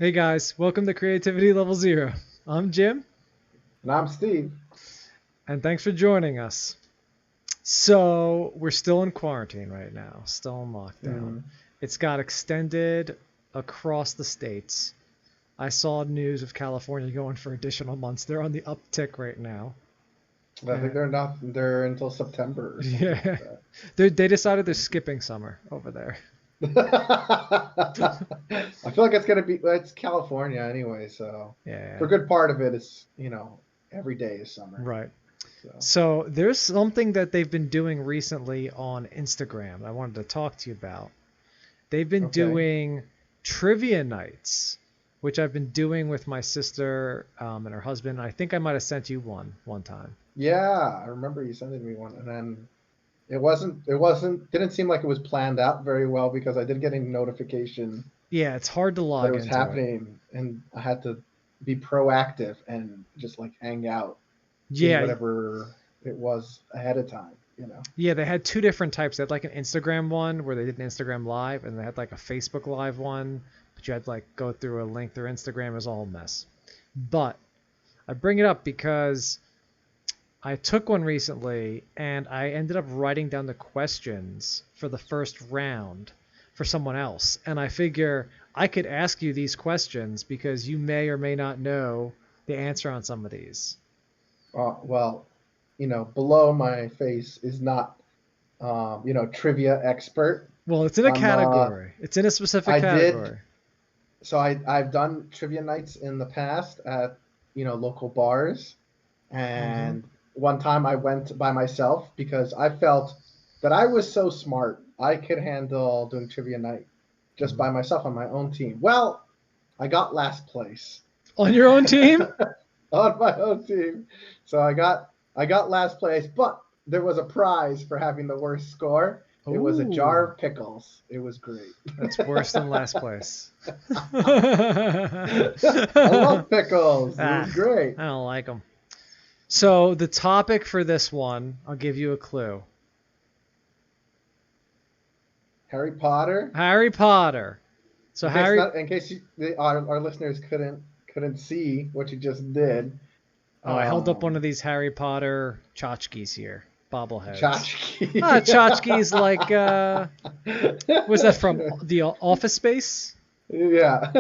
Hey guys, welcome to Creativity Level Zero. I'm Jim, And I'm Steve. and thanks for joining us. So, we're still in quarantine right now, still in lockdown. Mm. It's got extended across the states. I saw news of California going for additional months. They're on the uptick right now. I think Uh, they're not there until September or something yeah, like they decided they're skipping summer over there. that. I feel like it's gonna be. It's California anyway, so for Yeah, a good part of it, it's every day is summer. right. So So, there's something that they've been doing recently on Instagram I wanted to talk to you about. They've been okay, doing trivia nights, which I've been doing with my sister and her husband. I think I might have sent you one time. yeah, I remember you sending me one, and then it didn't seem like it was planned out very well because I did get a notification Yeah, it's hard to that it log was into it. happening, and I had to be proactive and just like hang out in Yeah, whatever it was ahead of time, yeah, they had two different types. They had like an Instagram one where they did an Instagram live, and they had like a Facebook live one, but you had to like go through a link through Instagram. It was a whole mess. But I bring it up because I took one recently and I ended up writing down the questions for the first round for someone else. And I figure I could ask you these questions because you may or may not know the answer on some of these. well, below my face is not, trivia expert. Well, it's in a I'm, category, it's in a specific I did, category. so I've done trivia nights in the past at, local bars. Hmm. And one time I went by myself because I felt that I was so smart. I could handle doing trivia night just Hmm. by myself on my own team. Well, I got last place. On your own team? On my own team. So I got last place, but there was a prize for having the worst score. It was a jar Ooh, of pickles. It was great. that's worse than last place. I love pickles. It was Ah, great. I don't like them. So the topic for this one, I'll give you a clue. Harry Potter. Harry Potter. So Harry, In case our listeners couldn't see what you just did. oh, I held up one Um, of these Harry Potter tchotchkes here, bobbleheads. Ah, Tchotchke. tchotchkes like where's that from? The Office Space? Yeah.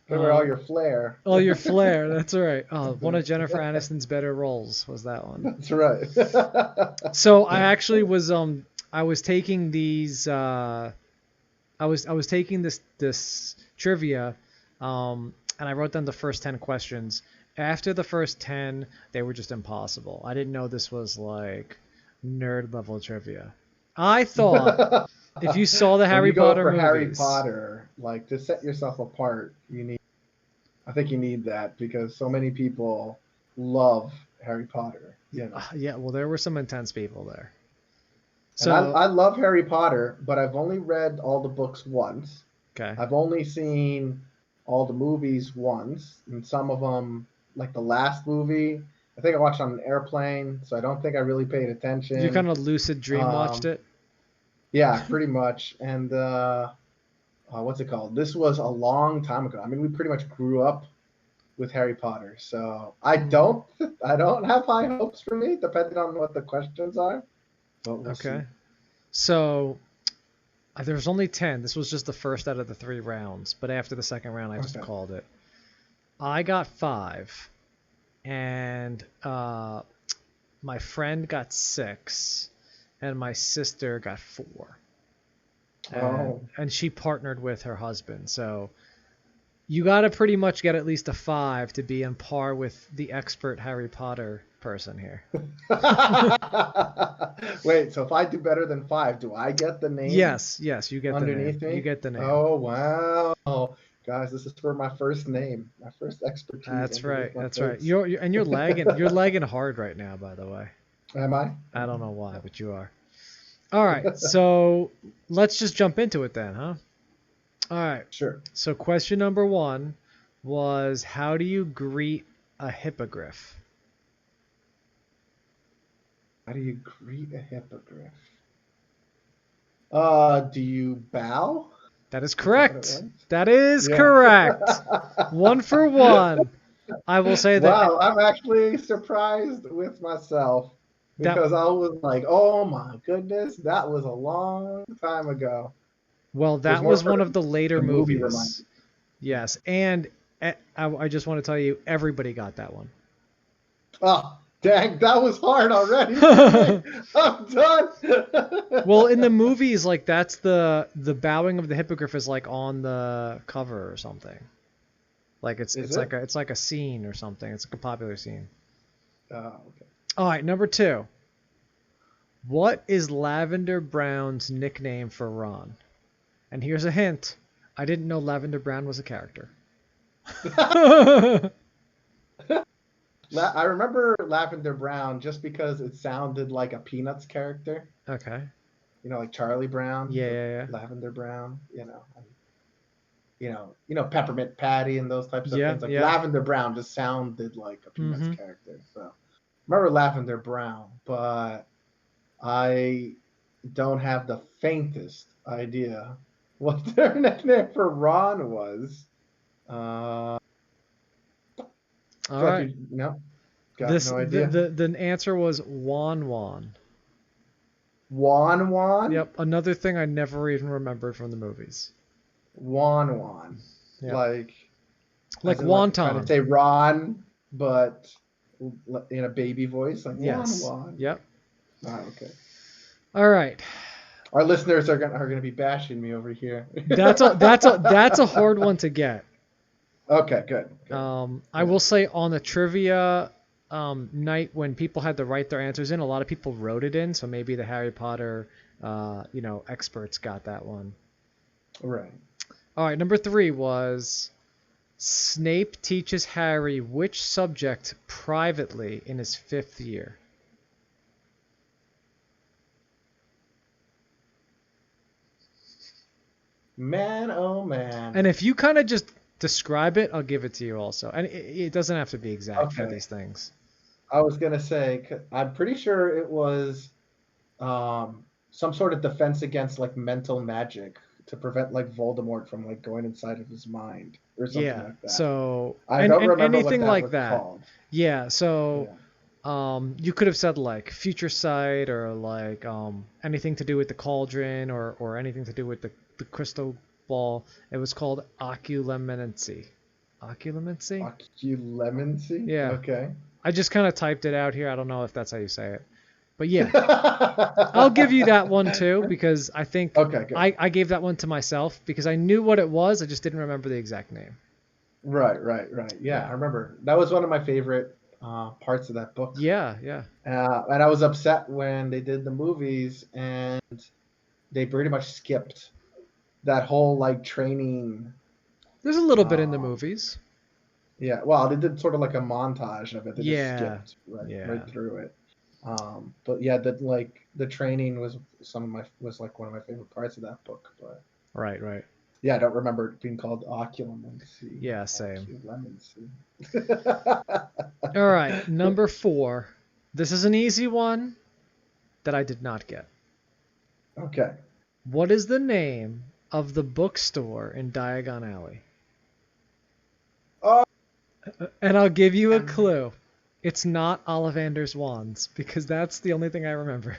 They were all Uh, your flair. oh, your flair. That's right. Oh, one of Jennifer Aniston's better roles was that one. That's right. So I actually was I was taking these I was taking this trivia, and I wrote down the first 10 questions. After the first 10, they were just impossible. I didn't know this was like nerd level trivia. I thought if you saw the When Harry you go Potter for Harry movies, Potter, like to set yourself apart, I think you need that because so many people love Harry Potter. yeah, well, there were some intense people there. And I, So, I love Harry Potter, but I've only read all the books once. okay. I've only seen all the movies once, and some of them, like the last movie, I think I watched on an airplane, so I don't think I really paid You attention. kind of lucid dream watched Um, it? yeah, pretty much. And what's it called? This was a long time ago. I mean, we pretty much grew up with Harry Potter, so I Hmm. don't, I don't have high hopes for me, depending on what the questions are. But we'll see. Okay. So, there was only 10. This was just the first out of the 3 rounds, but after the second round, I just Okay. called it. I got 5, and my friend got 6, and my sister got 4. And Oh. she partnered with her husband. So you got to pretty much get at least a 5 to be on par with the expert Harry Potter person here. Wait, so if I do better than five, do I get the name Yes, yes, you get the name. underneath You me? get the name. Oh, wow. Guys, this is for my first name, my first expertise That's right. underneath my That's right. face. You're lagging. You're lagging hard right now, by the way. Am I? I don't Oh, know why, well. but you are. All right. So let's just jump into it then, huh? All right. Sure. So question number 1 was how do you greet a hippogriff? How do you greet a hippogriff? Do you bow? That is Is that what it correct. was? That is Yeah. correct. 1 for 1. I will say that Wow, I'm actually surprised with myself that because I was like, oh my goodness, that was a long time ago. well, It was that more was for one of the later the movie movies. reminded. Yes, and I just want to tell you, everybody got that one. Oh, dang, that was hard already for me. I'm done. Well, in the movies, like that's the bowing of the hippogriff is like on the cover or something. Like Is it's it? like a scene or something. It's like a popular scene. Okay. All right, number 2. What is Lavender Brown's nickname for Ron? And here's a hint. I didn't know Lavender Brown was a character. I remember Lavender Brown just because it sounded like a Peanuts character. Okay. You know, like Charlie Brown, Yeah, but yeah, yeah. Lavender Brown. Peppermint Patty and those types of Yeah, things. Like yeah. Lavender Brown just sounded like a Peanuts Mm-hmm. character. So remember Lavender Brown, but I don't have the faintest idea what their nickname for Ron was. All Feel like right. no, got This no idea. the answer was Wan Wan. Wan Wan? Yep, another thing I never even remembered from the movies. Wan Wan. Yep. Like Like trying to wonton. say Ron, but in a baby voice, like Yes. Wan Wan. Yep. Ah, okay. All right. Our listeners are gonna be bashing me over here. That's a hard one to get. Okay, good. I will say on the trivia night when people had to write their answers in, a lot of people wrote it in, so maybe the Harry Potter experts got that one. Right. All right, number 3 was Snape teaches Harry which subject privately in his 5th year. Man, oh man. And if you kind of just describe it, I'll give it to you also. And it doesn't have to be exact for Okay. these things. I was gonna say, I'm pretty sure it was some sort of defense against like mental magic to prevent like Voldemort from like going inside of his mind or something Yeah. like that. So I don't remember anything what that like was that. called. Yeah. So Yeah. you could have said like future sight or like anything to do with the cauldron or anything to do with the crystal ball. It was called occlumency. Occlumency? Occlumency? Yeah. Okay. I just kind of typed it out here. I don't know if that's how you say it. But yeah, I'll give you that one too because I think Okay, good. I gave that one to myself because I knew what it was. I just didn't remember the exact name. Right. Yeah, I remember. That was one of my favorite parts of that book. Yeah, yeah. And I was upset when they did the movies and they pretty much skipped that whole like training. There's a little bit in the movies. Yeah, well, they did sort of like a montage of it. They just Yeah. skipped right through it. But yeah, the training was like one of my favorite parts of that book. But Right. yeah, I don't remember it being called occlumency. Yeah, same. Occlumency. All right, number 4. This is an easy one that I did not get. Okay. What is the name of the bookstore in Diagon Alley? Oh. And I'll give you a clue. It's not Ollivander's Wands because that's the only thing I remember.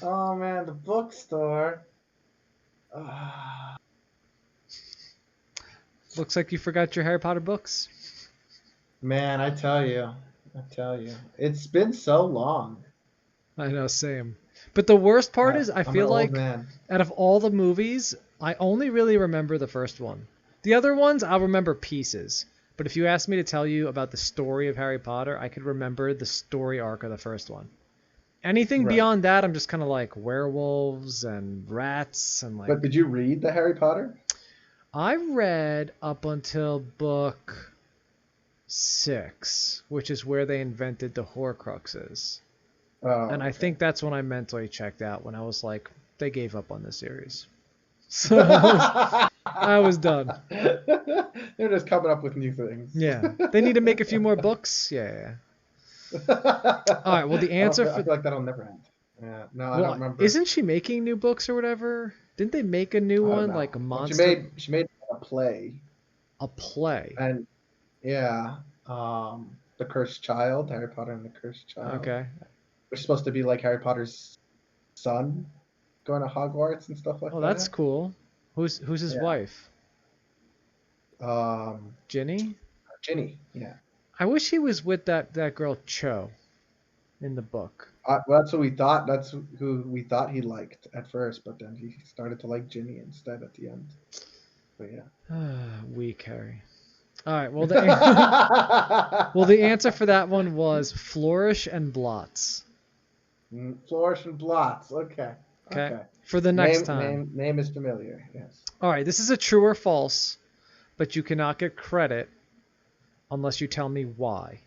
Oh man, the bookstore. Looks like you forgot your Harry Potter books. Man, I tell you, it's been so long. I know, same. But the worst part is I feel like man. out of all the movies, I only really remember the first one. The other ones, I'll remember pieces. But if you ask me to tell you about the story of Harry Potter, I could remember the story arc of the first one. Anything beyond that, I'm just kind of like werewolves and rats and like. But did you read the Harry Potter? I read up until book 6, which is where they invented the Horcruxes. Oh, and I think that's when I mentally checked out, when I was like, they gave up on the series. So I was done. They're just coming up with new things. Yeah. They need to make a few more books? Yeah. All right, well, the answer I feel like that'll never end. Yeah. No, I don't Well, remember. isn't she making new books or whatever? Didn't they make a new I don't one know. like a Well, monster she made a play, a play? and yeah, the Cursed Child, Harry Potter and the Cursed Child, Okay. which is supposed to be like Harry Potter's son going to Hogwarts and stuff like Oh, that's that. cool. Who's his Yeah. wife? Um, Ginny? Ginny. Yeah. I wish he was with that girl Cho in the book. Well, that's what we thought. That's who we thought he liked at first, but then he started to like Ginny instead at the end. But Weak Harry. All right. Well, yeah. the answer for that one was Flourish and Blots. Flourish and Blots. Okay. Okay. Okay. For the next time. Name is familiar. Yes. All right. This is a true or false, but you cannot get credit unless you tell me why.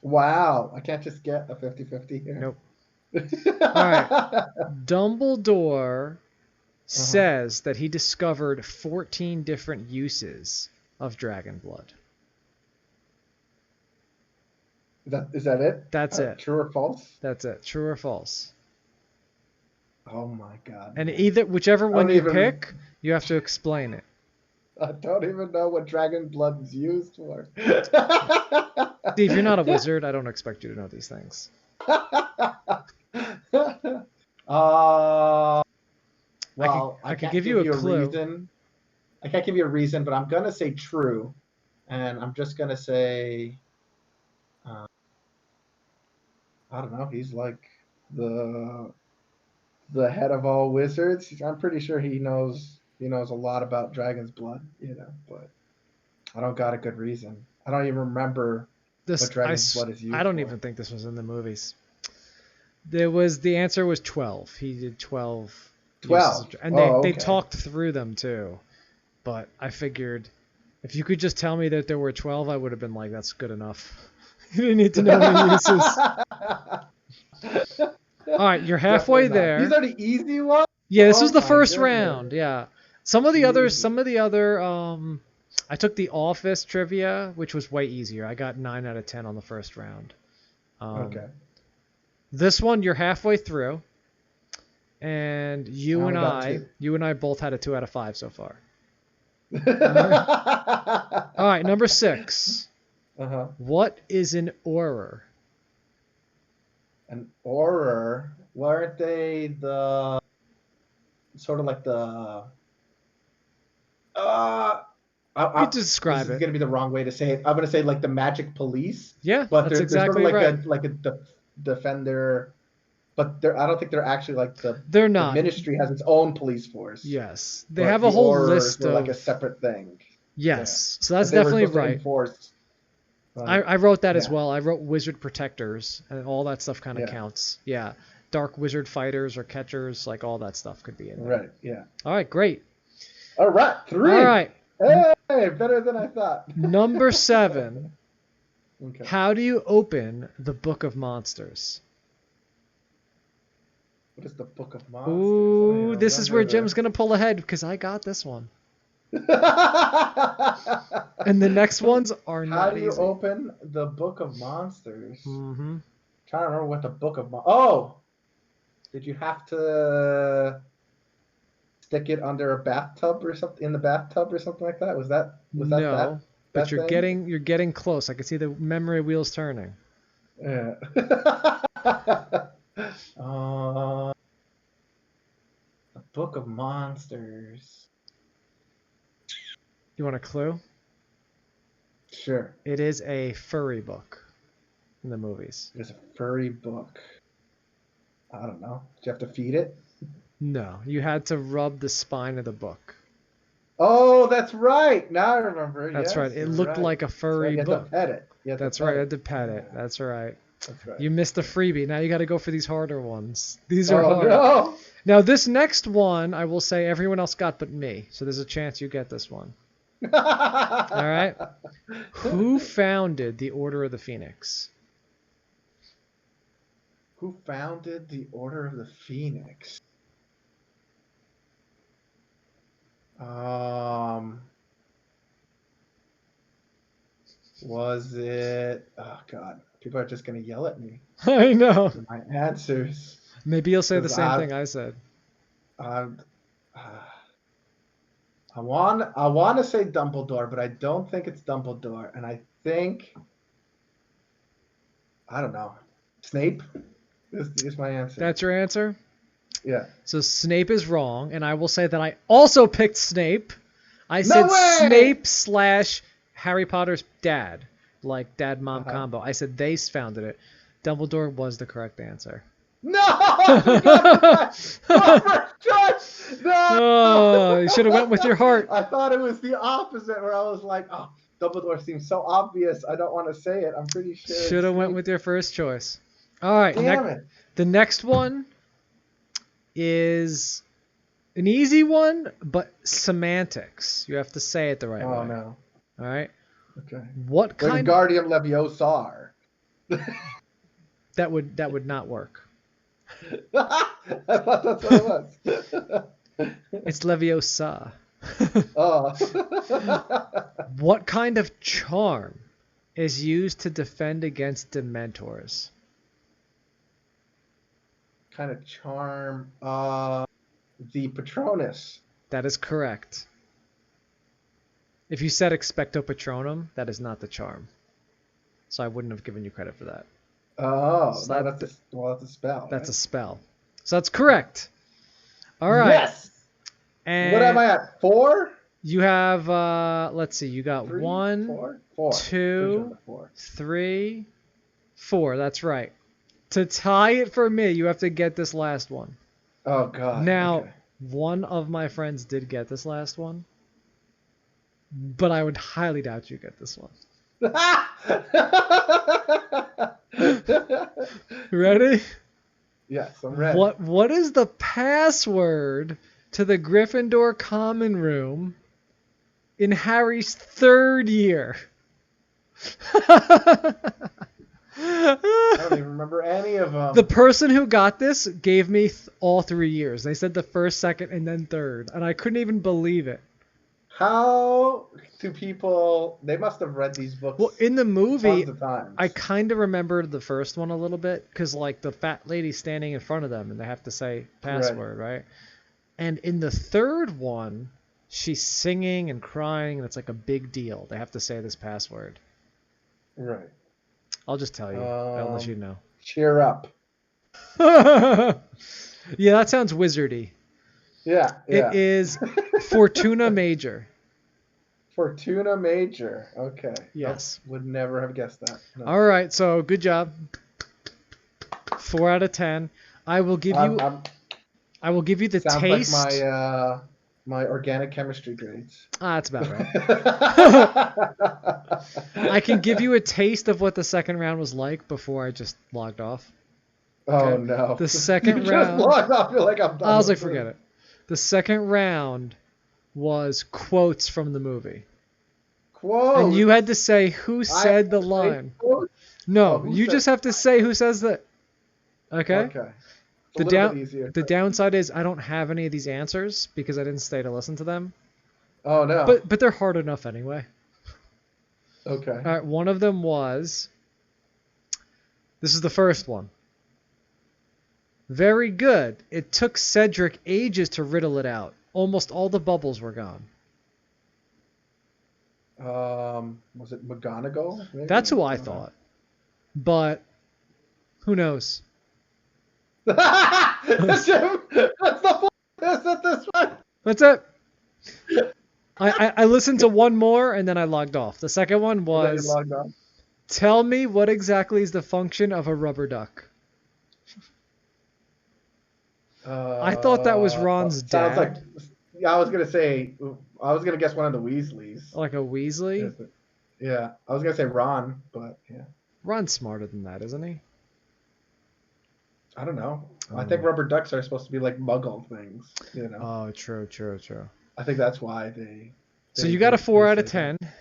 Wow. I can't just get a 50-50 here. Nope. All right. Dumbledore says that he discovered 14 different uses of dragon blood. Is that it? That's it. True or false? That's it. True or false? Oh my god. And man. whichever one you pick, you have to explain it. I don't even know what dragon blood is used for. Steve, you're not a wizard. I don't expect you to know these things. Well, I could give you a clue. reason. I can't give you a reason, but I'm gonna say true, and I'm just gonna say, I don't know. He's like the head of all wizards. I'm pretty sure he knows a lot about dragon's blood, but I don't got a good reason. I don't even remember what dragon's blood is used I don't for. even think this was in the movies. The answer was 12. He did 12. 12. And they talked through them too. But I figured if you could just tell me that there were 12, I would have been like, that's good enough. You didn't need to know any uses. All right, you're halfway there. These are the easy ones? Yeah, this was the first round. Yeah. Some of the other I took the Office trivia, which was way easier. I got 9 out of 10 on the first round. Okay. This one you're halfway through. And you and I both had a 2 out of 5 so far. All right, number 6. What is an Auror? An Auror? Weren't they the sort of like the you describe this is gonna be the wrong way to say it. I'm gonna say like the magic police. Yeah, but that's they're exactly sort of right. like a defender. But I don't think they're actually like They're not. The ministry has its own police force. Yes, they have a whole list of like a separate thing. Yes, yeah. So that's definitely right. I wrote that as well. I wrote wizard protectors, and all that stuff kind of counts. Yeah, dark wizard fighters or catchers, like all that stuff could be in there. Right. Yeah. All right. Great. All right. 3. All right. Hey, better than I thought. Number 7. Okay. How do you open the Book of Monsters? What is the Book of Monsters? Ooh, this is where Jim's going to pull ahead because I got this one. And the next ones are not easy. How do you open the Book of Monsters? Mm-hmm. Trying to remember what the Book of Oh! Did you have to stick it under a bathtub or something, in the bathtub or something like that? Was that no, but you're getting close. I can see the memory wheels turning. Yeah. The Book of Monsters. You want a clue? Sure. It is a furry book in the movies. It's a furry book. I don't know. Did you have to feed it? No, you had to rub the spine of the book. Oh, that's right. Now I remember. That's right. It looked like a furry book. You had to pet it. That's right. I had to pet it. That's right. That's right. You missed the freebie. Now you got to go for these harder ones. These are hard. No. Now this next one, I will say everyone else got but me. So there's a chance you get this one. All right. Who founded the Order of the Phoenix? Who founded the Order of the Phoenix? Was it? Oh God! People are just gonna yell at me. I know. My answers. Maybe you'll say the 'Cause same thing I said. I'm, I want to say Dumbledore, but I don't think it's Dumbledore, and I think I don't know. Snape is my answer. That's your answer? Yeah. So Snape is wrong, and I will say that I also picked Snape. I No said way! Snape / Harry Potter's dad, like dad-mom combo. I said they founded it. Dumbledore was the correct answer. No! First choice! No! Oh, you should have went with your heart. I thought it was the opposite, where I was like, oh, Dumbledore seems so obvious. I don't want to say it. I'm pretty sure. Should have went with your first choice. All right. Damn it. The next one is an easy one, but semantics. You have to say it the right way. Oh, no. All right. Okay. What kind? Wingardium Leviosa. That would not work. I thought that's what it was. It's Leviosa. Oh. What kind of charm is used to defend against Dementors? Kind of charm. The Patronus. That is correct. If you said Expecto Patronum, that is not the charm. So I wouldn't have given you credit for that. Oh, So no, that's a spell. That's a right? spell. So that's correct. All right. Yes. And What am I at? 4? you have, let's see, you got 3, 1, 4. 2, 4. 3, 4. That's right. To tie it for me, you have to get this last one. Oh God. Now, Okay. one of my friends did get this last one, but I would highly doubt you get this one. Ready? Yes, I'm ready. What is the password to the Gryffindor common room in Harry's 3rd year? I don't even remember any of them. The person who got this gave me all 3 years. They said the 1st, 2nd, and then 3rd, and I couldn't even believe it. How do people? They must have read these books. Well, in the movie, tons of times. I kind of remembered the first one a little bit because, like, the fat lady's standing in front of them and they have to say password, right? And in the 3rd one, she's singing and crying, and it's like a big deal. They have to say this password. Right. I'll just tell you. I'll let you know. Cheer up. Yeah, that sounds wizardy. Yeah. It is Fortuna Major. Fortuna Major. Okay. Yes. Nope, would never have guessed that. No. All right, so good job. 4 out of 10. I will give you. I will give you the sounds taste. like my organic chemistry grades. That's about right. I can give you a taste of what the second round was like before I just logged off. Oh Okay. no. The second you round. Just logged off. You're like, I'm done. I was like, with forget this. it. The second round was quotes from the movie. Quote. And you had to say who said the line. No, who you said- just have to say who says that. Okay? Okay. It's The a little down bit easier. the downside is I don't have any of these answers because I didn't stay to listen to them. Oh no. But they're hard enough anyway. Okay. All right, one of them was. This is the first one. Very good. It took Cedric ages to riddle it out. Almost all the bubbles were gone. Was it McGonagall? Maybe? That's who I thought. But who knows? Jim, that's the point. Is it this one? That's it. I listened to one more and then I logged off. The second one Then you was logged on. tell me what exactly is the function of a rubber duck. I thought that was Ron's sounds dad. like. Yeah, I was gonna say. I was gonna guess one of the Weasleys. Like a Weasley. Yeah, I was gonna say Ron, but yeah, Ron's smarter than that, isn't he? I don't know. I think rubber ducks are supposed to be like Muggle things. You know. Oh, true. I think that's why they. So you got a 4 out of say 10.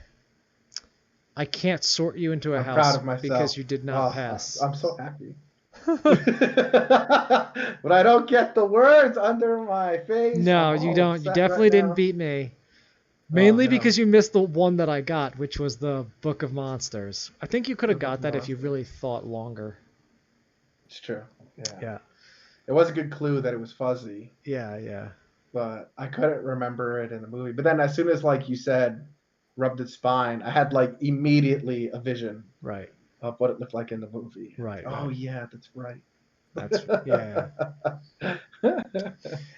I can't sort you into a I'm house proud of myself. because you did not Oh, pass. I'm so happy. But I don't get the words under my face. No, I'm you all don't. You upset definitely right didn't now. beat me. Mainly no. because you missed the one that I got, which was the Book of Monsters. I think you could have Book got of that if you Monsters. really thought longer. It's true. Yeah. It was a good clue that it was fuzzy, Yeah. but I couldn't remember it in the movie. But then as soon as like you said, rubbed its spine, I had like immediately a vision Right. of what it looked like in the movie. Right. Oh yeah, that's right. Yeah.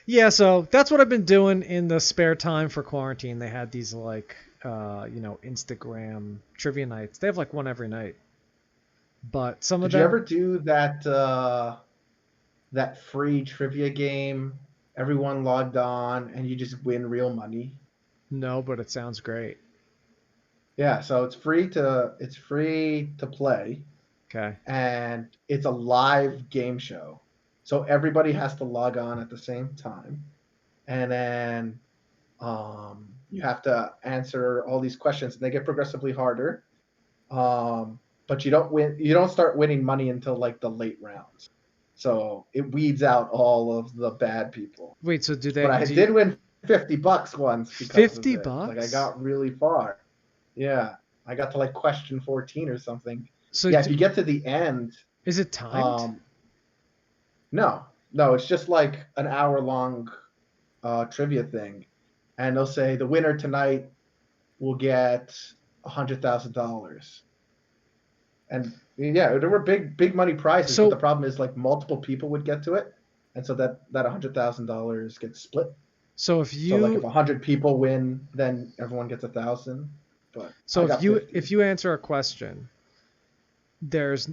Yeah, so that's what I've been doing in the spare time for quarantine. They had these like Instagram trivia nights. They have like one every night. But some of Did you them ever do that free trivia game? Everyone logged on and you just win real money. no, but it sounds great. Yeah, so it's free to play, Okay. and it's a live game show. So everybody has to log on at the same time, and then you have to answer all these questions, and they get progressively harder. But you don't start winning money until like the late rounds. So it weeds out all of the bad people. Wait, so But I did win $50 once because 50 of it. Like I bucks? got really far. Yeah, I got to like question 14 or something. So Yeah, if you get to the end, is it timed? No, it's just like an hour long trivia thing, and they'll say the winner tonight will get $100,000. And yeah, there were big money prizes, So- but the problem is like multiple people would get to it, and so that $100,000 gets split. So if So like if you 100 people win, then everyone gets 1,000. But so I got if 50. you answer a question, there's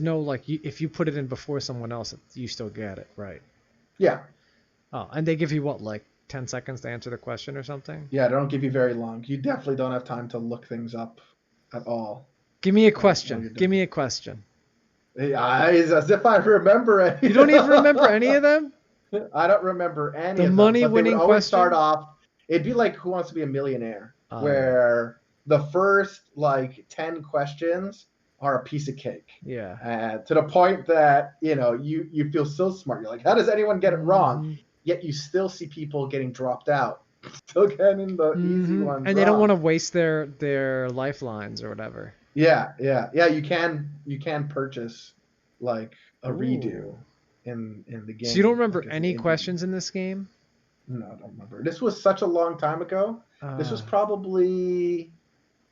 no like if you put it in before someone else, you still get it, right? Yeah, Oh, and they give you what, like 10 seconds to answer the question or something? yeah, they don't give you very long. You definitely don't have time to look things up at all. Give me a you're question. done. Give me a question. It's as if I remember any. You don't even remember any of them? I don't remember any The of them. money But they winning would always start question? off. It'd be like Who Wants to Be a Millionaire, Oh, where the first like 10 questions are a piece of cake. Yeah. To the point that you feel so smart. You're like, how does anyone get it wrong? Mhm. Yet you still see people getting dropped out, still getting the easy Mhm. ones. And they don't wrong. want to waste their lifelines or whatever. Yeah. You can purchase like a redo Ooh. in the game. So you don't remember like, it's any an indie. questions in this game? No, I don't remember. This was such a long time ago. This was probably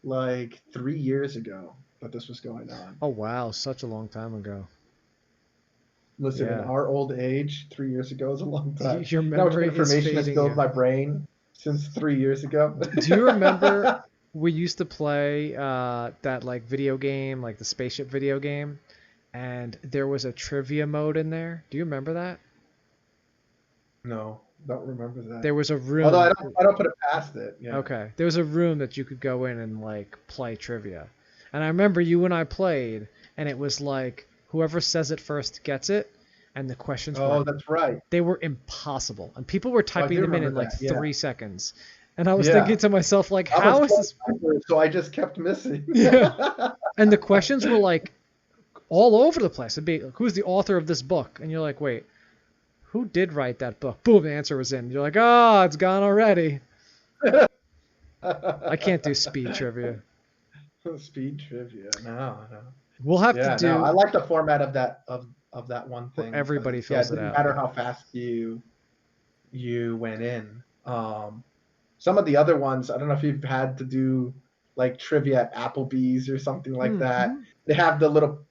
like 3 years ago that this was going on. Oh wow, such a long time ago. Listen, in Yeah. our old age, 3 years ago is a long time. Your You know how much memory is information has fading. filled my brain since 3 years ago? Do you remember we used to play that like video game, like the spaceship video game, and there was a trivia mode in there? Do you remember that? No, don't remember that. There was a room. Although I don't put it past it. Yeah. Okay. There was a room that you could go in and like play trivia. And I remember you and I played, and it was like whoever says it first gets it, and the questions Oh, that's right. they were impossible, and people were typing do them in remember like that, yeah. 3 seconds. And I was Yeah. thinking to myself, like, I how was is this? so I just kept missing. Yeah. And the questions were like all over the place. It'd be like, who's the author of this book? And you're like, wait, who did write that book? Boom, the answer was in. You're like, oh, it's gone already. I can't do speed trivia. Speed trivia. No. We'll have Yeah, to do. no. I like the format of that one Where thing. everybody because, fills it it didn't out, matter yeah. how fast you went in. Some of the other ones, I don't know if you've had to do like trivia at Applebee's or something like that. Mhm. They have the little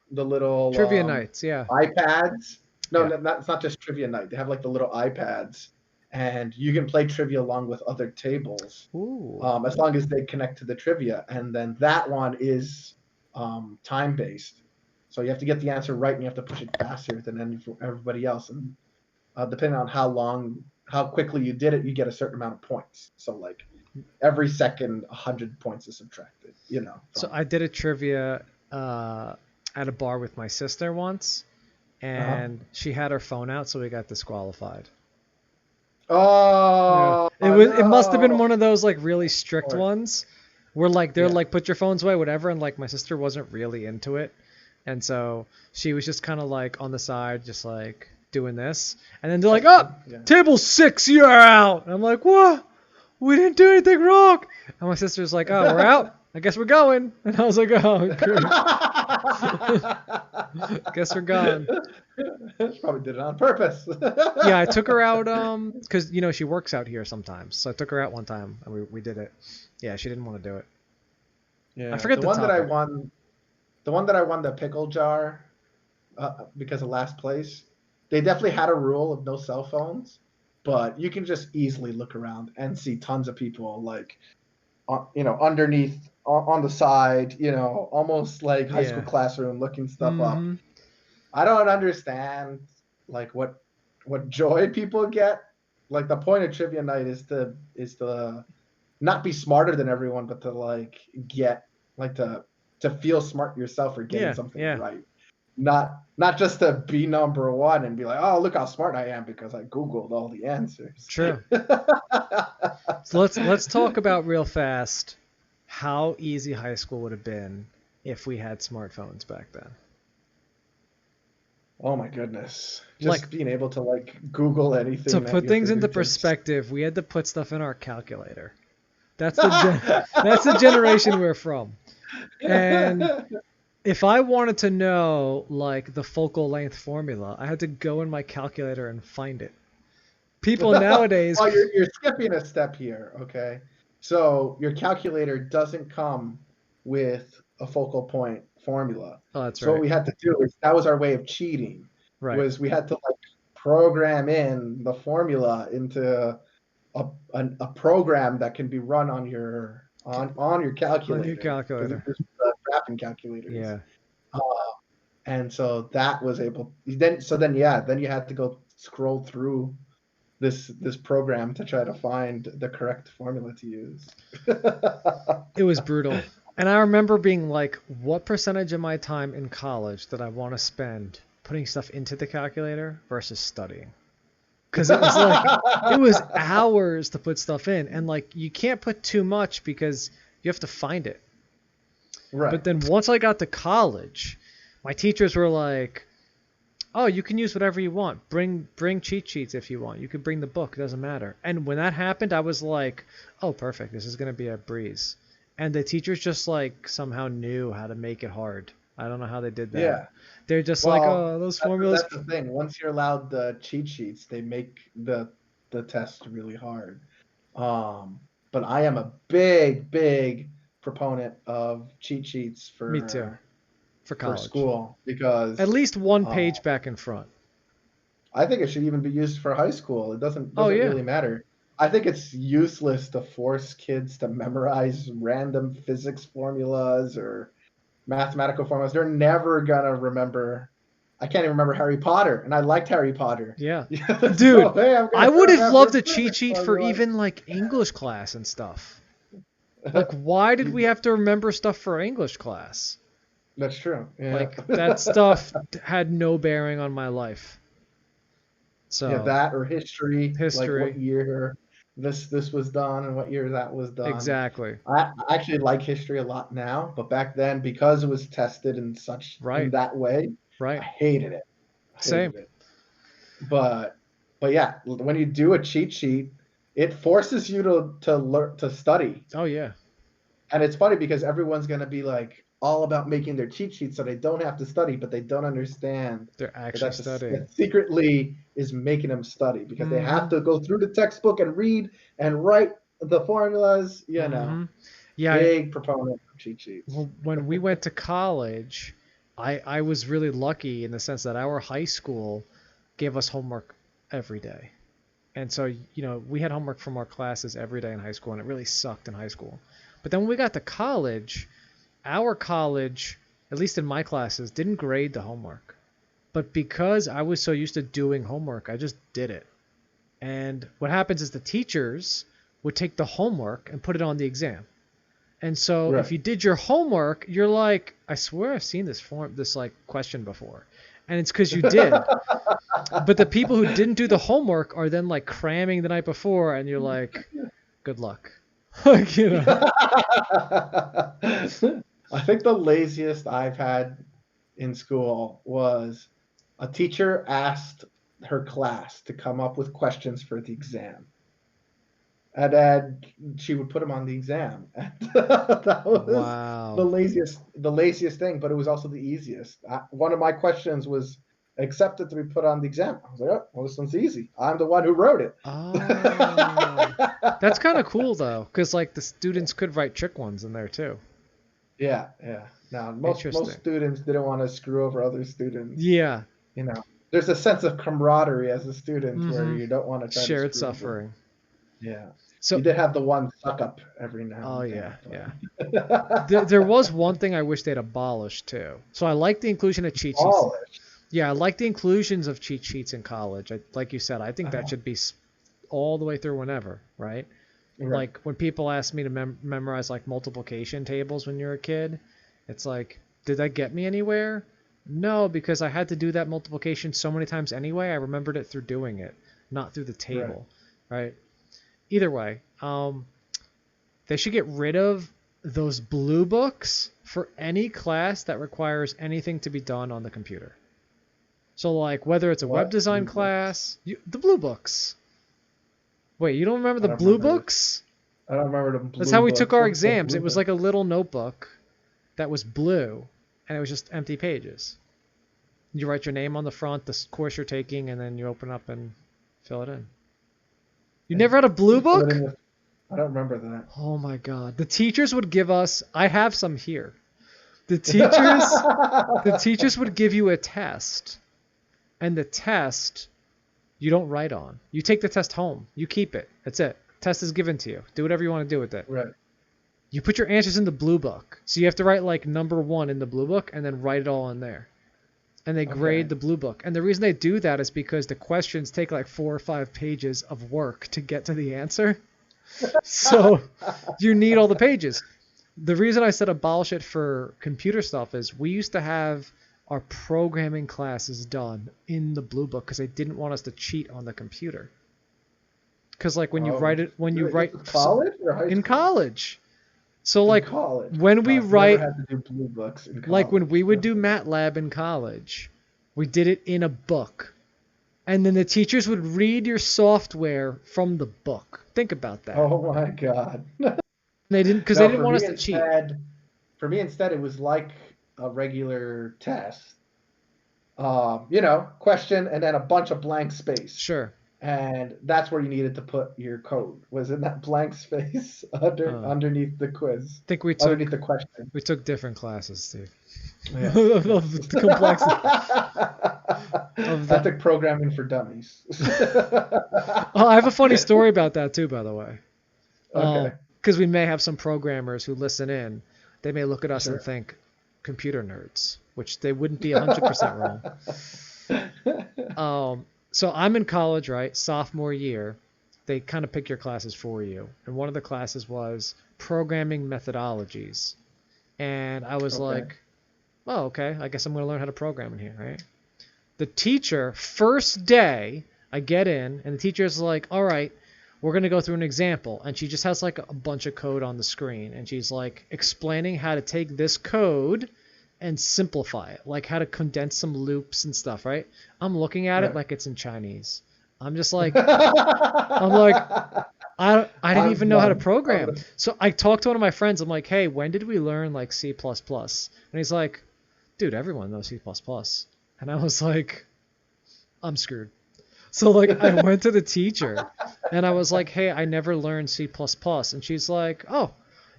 Trivia nights, yeah. iPads. No, Yeah. it's not just trivia night. They have like the little iPads, and you can play trivia along with other tables, Ooh. as long as they connect to the trivia. And then that one is time based, so you have to get the answer right, and you have to push it faster than everybody else. And depending on how quickly you did it, you get a certain amount of points. So like every second, 100 points is subtracted. So I did a trivia at a bar with my sister once, and she had her phone out, so we got disqualified. Oh, It must have been no. one of those like really strict course. ones where like they're Yeah. like put your phones away, whatever, and like my sister wasn't really into it, and so she was just kind of like on the side, just like doing this, and then they're like, "Oh, Yeah. table 6, you're out." And I'm like, "What? We didn't do anything wrong." And my sister's like, "Oh, we're out. I guess we're going." And I was like, "Oh, great." Guess we're gone. Probably did it on purpose. Yeah, I took her out because she works out here sometimes. So I took her out one time and we did it. Yeah, she didn't want to do it. I Yeah, forget the topic. the one that I won the pickle jar because of last place. They definitely had a rule of no cell phones, but you can just easily look around and see tons of people like, underneath on the side, almost like high school Yeah. classroom looking stuff up. Mm-hmm. I don't understand like what joy people get. Like the point of trivia night is to not be smarter than everyone, but to like get like to feel smart yourself for getting Yeah. something Yeah. right. Not just to be number one and be like, oh, look how smart I am because I Googled all the answers. True. So let's talk about real fast how easy high school would have been if we had smartphones back then. Oh my goodness. Like, Just being able to like Google to anything at put your things into fingertips. perspective, we had to put stuff in our calculator. That's the generation we're from. And if I wanted to know like the focal length formula, I had to go in my calculator and find it. People nowadays, Well, you're skipping a step here, okay? So your calculator doesn't come with a focal point formula. oh, that's So what right, we had to do is that was our way of cheating, right. was we had to like program in the formula into a program that can be run on your On your calculator because calculator. there's graphing calculators. Yeah. Uh, and so that was able then you had to go scroll through this program to try to find the correct formula to use. It was brutal. And I remember being like, what percentage of my time in college did I want to spend putting stuff into the calculator versus studying? Because it was hours to put stuff in. And like, you can't put too much because you have to find it. Right. But then once I got to college, my teachers were like, "Oh, you can use whatever you want. Bring cheat sheets if you want. You could bring the book. It doesn't matter." And when that happened, I was like, "Oh, perfect. This is gonna be a breeze." And the teachers just like somehow knew how to make it hard. I don't know how they did that. Yeah. They're just like, Well, "Oh, those formulas." that's the thing. Once you're allowed the cheat sheets, they make the test really hard. Um, but I am a big proponent of cheat sheets Me too. For for college, school at because least one uh, page back and front. I think it should even be used for high school. It doesn't Oh doesn't yeah, really matter. I think it's useless to force kids to memorize random physics formulas or mathematical formulas. They're never gonna remember. I can't even remember Harry Potter, and I liked Harry Potter. yeah, So dude. hey, I'm I gonna would have loved remember a cheat physics sheet for formulas. even like English class and stuff. Like, why did we have to remember stuff for English class? That's true. Yeah. Like, that stuff had no bearing on my life. Yeah, So, that or history, like what history, year this was done and what year that was done. exactly. I actually like history a lot now, but back then, because it was tested in Right, that way, I right. hated it. I Same. hated it. But but yeah, when you do a cheat sheet, it forces you to learn to study. Oh, yeah. And it's funny because everyone's gonna be like all about making their cheat sheets so they don't have to study, but they don't understand They're actually that studying. that secretly is making them study because they have Mm-hmm. to go through the textbook and read and write the formulas. Mm-hmm. Yeah. Big proponent of cheat sheets. When we went to college, I was really lucky in the sense that our high school gave us homework every day. And so, we had homework from our classes every day in high school, and it really sucked in high school. But then when we got to college, our college, at least in my classes, didn't grade the homework. But because I was so used to doing homework, I just did it. And what happens is the teachers would take the homework and put it on the exam. And so if Right. you did your homework, you're like, I swear I've seen this like question before. And it's because you did. But the people who didn't do the homework are then like cramming the night before, and you're like, good luck. Like, I think the laziest I've had in school was a teacher asked her class to come up with questions for the exam. and then she would put them on the exam. And that was Wow. the laziest thing, but it was also the easiest. One of my questions was accepted to be put on the exam. I was like, oh, well, this one's easy. I'm the one who wrote it. Oh. That's kind of cool though, because like the students could write trick ones in there too. Yeah, yeah. Now, most Interesting. students didn't want to screw over other students. Yeah. You know, there's a sense of camaraderie as a student where Mm-hmm. you don't want to try Shared to screw over. suffering. Yeah. So, You did have the one suck up every now oh and yeah, then. yeah. There was one thing I wish they'd abolished too. So I like the inclusion of cheat sheets. Polish. Yeah, I like the inclusions of cheat sheets in college. Like you said, I think that should be all the way through whenever, right? Right. Like when people ask me to memorize like multiplication tables when you're a kid, it's like, did that get me anywhere? No, because I had to do that multiplication so many times anyway. I remembered it through doing it, not through the table, right? Either way, they should get rid of those blue books for any class that requires anything to be done on the computer. So like whether it's a web design class, the blue books. Wait, you don't remember the blue books? I don't remember the blue books. That's how we took our exams. It was like a little notebook that was blue, and it was just empty pages. You write your name on the front, the course you're taking, and then you open up and fill it in. You never had a blue book? I don't remember that. Oh my god. The teachers would give us, I have some here. The teachers would give you a test. And the test you don't write on. You take the test home. You keep it. That's it. Test is given to you. Do whatever you want to do with it. Right. You put your answers in the blue book. So you have to write like number 1 in the blue book and then write it all in there. And they grade the blue book. And the reason they do that is because the questions take like 4 or 5 pages of work to get to the answer. So you need all the pages. The reason I said abolish it for computer stuff is we used to have our programming classes done in the blue book because they didn't want us to cheat on the computer. Because like when you write it, when you write college or high school? In college. So like college. when we write, had to do blue books in college. like when we would do MATLAB in college, we did it in a book, and then the teachers would read your software from the book. Think about that. Oh my god. They didn't because they didn't want us to cheat. For me instead, it was like a regular test. You know, question and then a bunch of blank space. Sure. And that's where you needed to put your code. Was in that blank space underneath the quiz. I think we underneath the question. We took different classes, Steve. Yeah. Of the complexity. I took programming for dummies. Oh, I have a funny story about that too, by the way. Okay. Because we may have some programmers who listen in. They may look at us and think computer nerds, which they wouldn't be 100% wrong. So I'm in college, right? Sophomore year. They kind of pick your classes for you. And one of the classes was programming methodologies. And I was like, oh, okay. I guess I'm going to learn how to program in here, right? The teacher, first day, I get in, and the teacher's like, all right, we're going to go through an example. And she just has like a bunch of code on the screen. And she's like explaining how to take this code and simplify it, like how to condense some loops and stuff, right? I'm looking at it like it's in Chinese. I'm just like, I didn't even know how to program. So I talked to one of my friends. I'm like, hey, when did we learn like C++? And he's like, dude, everyone knows C++. And I was like, I'm screwed. So like I went to the teacher and I was like, hey, I never learned C++. And she's like, oh,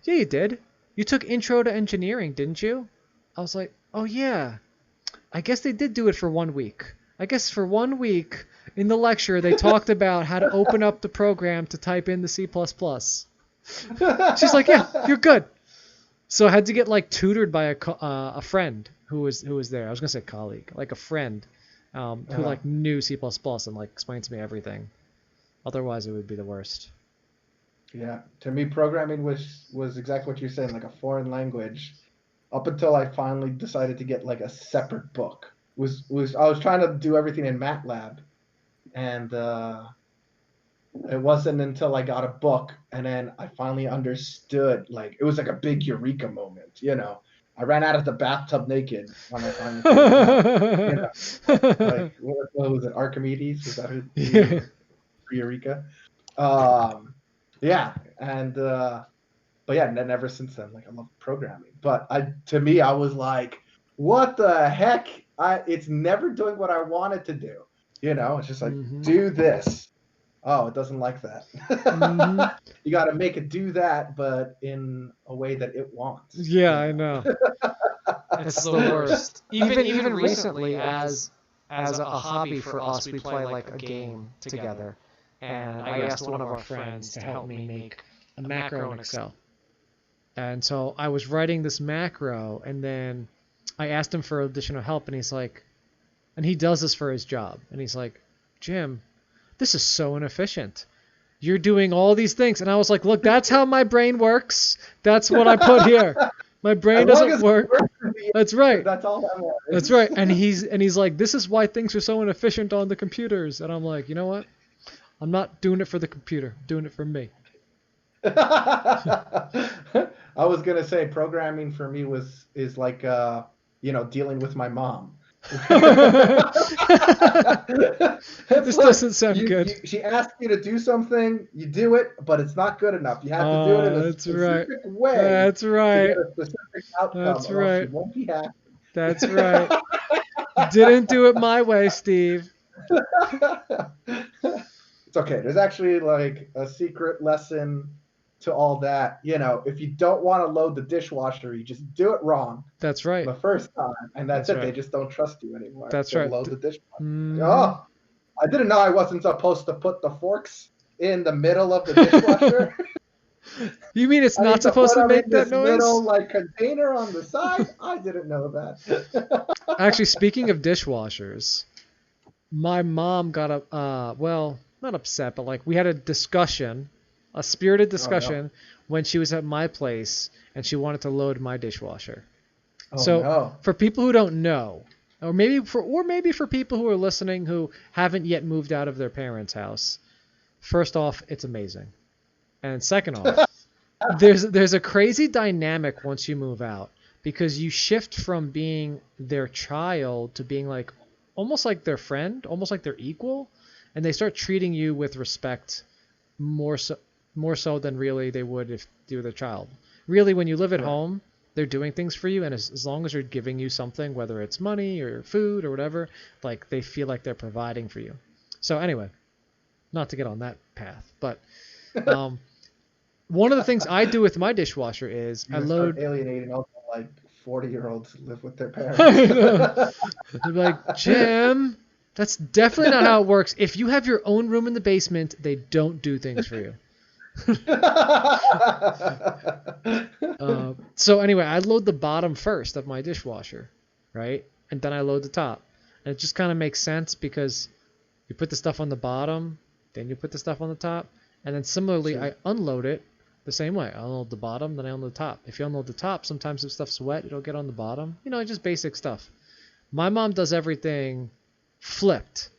yeah, you did. You took Intro to Engineering, didn't you? I was like, oh yeah, I guess they did do it for 1 week. I guess for 1 week in the lecture, they talked about how to open up the program to type in the C++. She's like, yeah, you're good. So I had to get like tutored by a friend who was there. I was going to say colleague, like a friend who like knew C++ and like explained to me everything. Otherwise, it would be the worst. Yeah, to me, programming was exactly what you're saying, like a foreign language. Up until I finally decided to get like a separate book. I was trying to do everything in MATLAB, and it wasn't until I got a book and then I finally understood. Like it was like a big eureka moment, you know. I ran out of the bathtub naked when I finally figured it out, you know? Like what was it? Archimedes? Was that who? Eureka. Yeah, and but yeah, and then ever since then, like I love programming. But to me, I was like, what the heck? It's never doing what I want it to do. It's just like Mm-hmm. do this. Oh, it doesn't like that. Mm-hmm. You got to make it do that, but in a way that it wants. Yeah, I know. It's It's the the worst. worst. Even recently, as a hobby for us, we play like a game together, and I asked one of our friends to help me make a macro in Excel. And so I was writing this macro, and then I asked him for additional help, and he's like, and he does this for his job, and he's like, Jim, this is so inefficient. You're doing all these things, and I was like, look, that's how my brain works. That's what I put here. My brain As long doesn't as it work. works for the That's right. That's all that matters. That's right. And he's like, this is why things are so inefficient on the computers. And I'm like, you know what? I'm not doing it for the computer. I'm doing it for me. I was gonna say programming for me is like dealing with my mom. This doesn't sound good. She asks you to do something, you do it, but it's not good enough. You have to do it in a That's right. specific way That's to right. get a specific outcome, That's or else she right. won't be happy. That's right. Didn't do it my way, Steve. It's okay. There's actually like a secret lesson to all that. If you don't want to load the dishwasher, you just do it wrong That's right. the first time, and that's it. Right. They just don't trust you anymore. That's They right. load the dishwasher. Mhm. Oh, I didn't know I wasn't supposed to put the forks in the middle of the dishwasher. You mean it's I need not supposed put to them make in that this noise? little container on the side. I didn't know that. Actually, speaking of dishwashers, my mom got not upset, but we had a spirited discussion when she was at my place and she wanted to load my dishwasher. So no. for people who don't know, or maybe for people who are listening who haven't yet moved out of their parents' house, first off, it's amazing. And second off, there's a crazy dynamic once you move out, because you shift from being their child to being almost like their friend, almost like their equal, and they start treating you with respect more so than really they would if you were their child. Really, when you live at home, they're doing things for you, and as long as they're giving you something, whether it's money or food or whatever, they feel like they're providing for you. So anyway, not to get on that path, but one of the things I do with my dishwasher is I load alienating all the 40-year-olds who live with their I parents. know. They're like, Jim, that's definitely not how it works. If you have your own room in the basement, they don't do things for you. So anyway, I load the bottom first of my dishwasher, right? And then I load the top. And it just kind of makes sense because you put the stuff on the bottom, then you put the stuff on the top, and then similarly, Sure. I unload it the same way. I unload the bottom, then I unload the top. If you unload the top, sometimes if stuff's wet, it'll get on the bottom. Just basic stuff. My mom does everything flipped.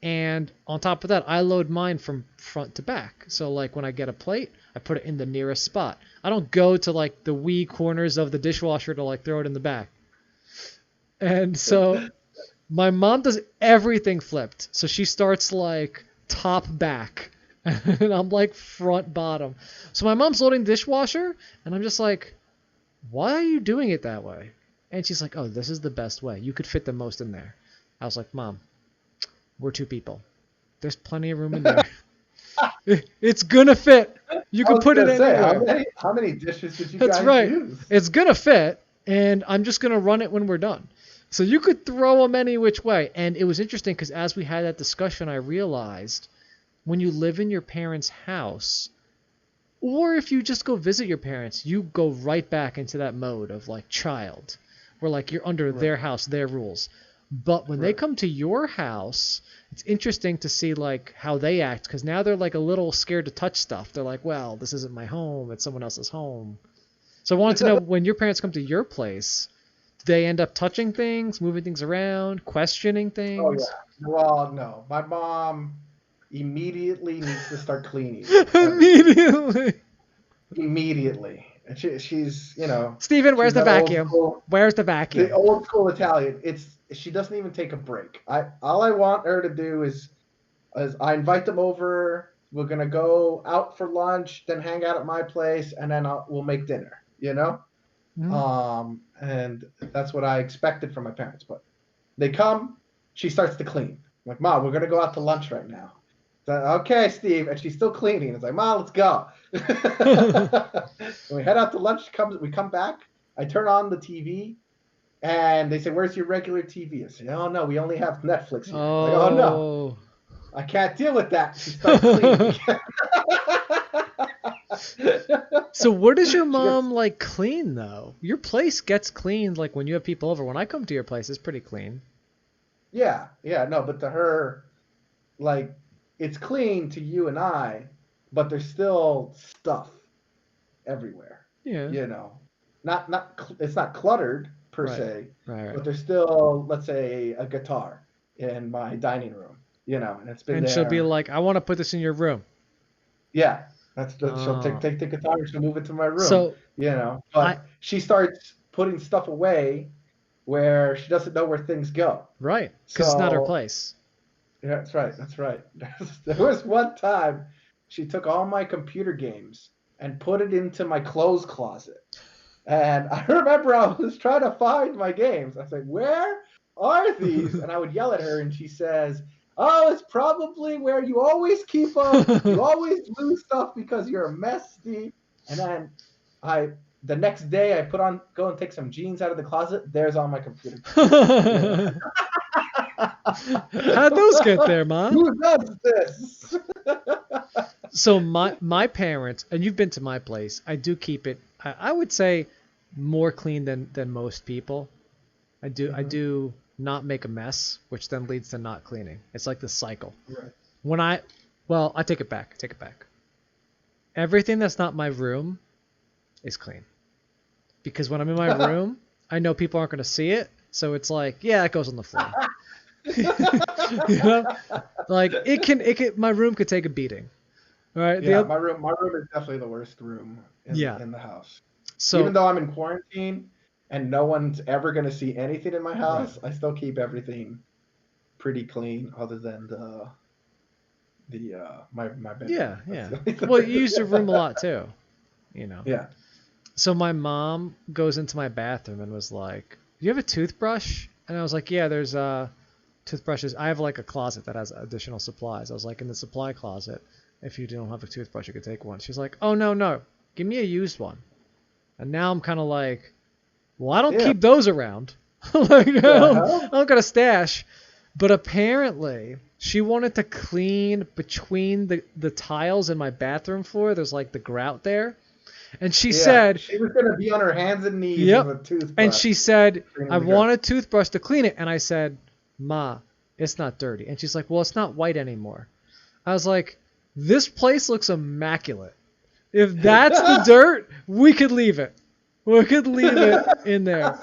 And on top of that, I load mine from front to back. So when I get a plate, I put it in the nearest spot. I don't go to the wee corners of the dishwasher to throw it in the back. And so my mom does everything flipped. So she starts top back. And I'm front bottom. So my mom's loading the dishwasher, and I'm just like, why are you doing it that way? And she's like, oh, this is the best way. You could fit the most in there. I was like, Mom, we're two people. There's plenty of room in there. It's gonna fit. You can put it anywhere. How many dishes did you That's guys right. use? It's gonna fit, and I'm just gonna run it when we're done. So you could throw them any which way. And it was interesting because as we had that discussion, I realized when you live in your parents' house, or if you just go visit your parents, you go right back into that mode of child, where you're under their house, their rules. But when they come to your house, it's interesting to see how they act, because now they're a little scared to touch stuff. They're like, well, this isn't my home, it's someone else's home. So I wanted to know, when your parents come to your place, do they end up touching things, moving things around, questioning things? Oh yeah. Well, no. My mom immediately needs to start cleaning. Immediately. And she's Steven, where's she's the that old vacuum? school- Where's the vacuum? The old school Italian. She doesn't even take a break. All I want her to do is I invite them over. we're gonna go out for lunch, then hang out at my place, and then we'll make dinner. You know, Mhm. and that's what I expected from my parents. But they come, she starts to clean. I'm like, Mom, we're gonna go out to lunch right now. So, okay, Steve, and she's still cleaning. It's like, Mom, let's go. And we head out to lunch. We come back. I turn on the TV, and they say, "Where's your regular TV?" I say, "Oh no, we only have Netflix here." I'm like, "Oh no, Oh. I can't deal with that." She starts cleaning. So what does your She gets, mom like clean though? Your place gets cleaned like when you have people over. When I come to your place, it's pretty clean. yeah, yeah, no, but to her, like, it's clean to you and I, but there's still stuff everywhere. Yeah. You know, it's not cluttered per Right. se, Right. Right. but there's still, let's say, a guitar in my dining room. You know, and it's been And she'll be there. like, "I want to put this in your room." Yeah, she'll Oh. take the guitar and she'll move it to my room. So You know, I but she starts putting stuff away where she doesn't know where things go. right, because it's not her So place. yeah, that's right. That's right. There was one time she took all my computer games and put it into my clothes closet. And I remember I was trying to find my games. I was like, "Where are these?" And I would yell at her, and she says, "Oh, it's probably where you always keep them. You always lose stuff because you're a mess, Steve." And then I, the next day, go and take some jeans out of the closet. There's all my computer games. How'd those get there, Ma? Who does this? So my parents, and you've been to my place, I do keep it. I would say more clean than most people. I Mhm. do not make a mess, which then leads to not cleaning. It's like the cycle. Right. When I, well, I take it back. I take it back. Everything that's not my room is clean because when I'm in my room, I know people aren't going to see it. So it's like, yeah, it goes on the floor. You know, like my room could take a beating. All right. Yeah, my room is definitely the worst room Yeah. in the house. Even So though I'm in quarantine and no one's ever going to see anything in my right. house, I still keep everything pretty clean other than the my bedroom. Yeah, That's yeah. the only Well, you thing. use your room a lot too, you know. Yeah. So my mom goes into my bathroom and was like, "Do you have a toothbrush?" And I was like, "Yeah, there's toothbrushes. I have like a closet that has additional supplies." I was like, "In the supply closet, if you don't have a toothbrush, you could take one." She's like, "Oh no, no. Give me a used one." And now I'm kind of like, "Well, I don't Yeah. keep those around." Like The hell? I don't got a stash. But apparently, she wanted to clean between the tiles in my bathroom floor. There's like the grout there. And she Yeah. said, She was going to be on her hands and knees with "Yep." a And toothbrush she said, "I cleaning the want ground. a toothbrush to clean it." And I said, "Ma, it's not dirty." And she's like, "Well, it's not white anymore." I was like, "This place looks immaculate. If that's the dirt, we could leave it. We could leave it in there."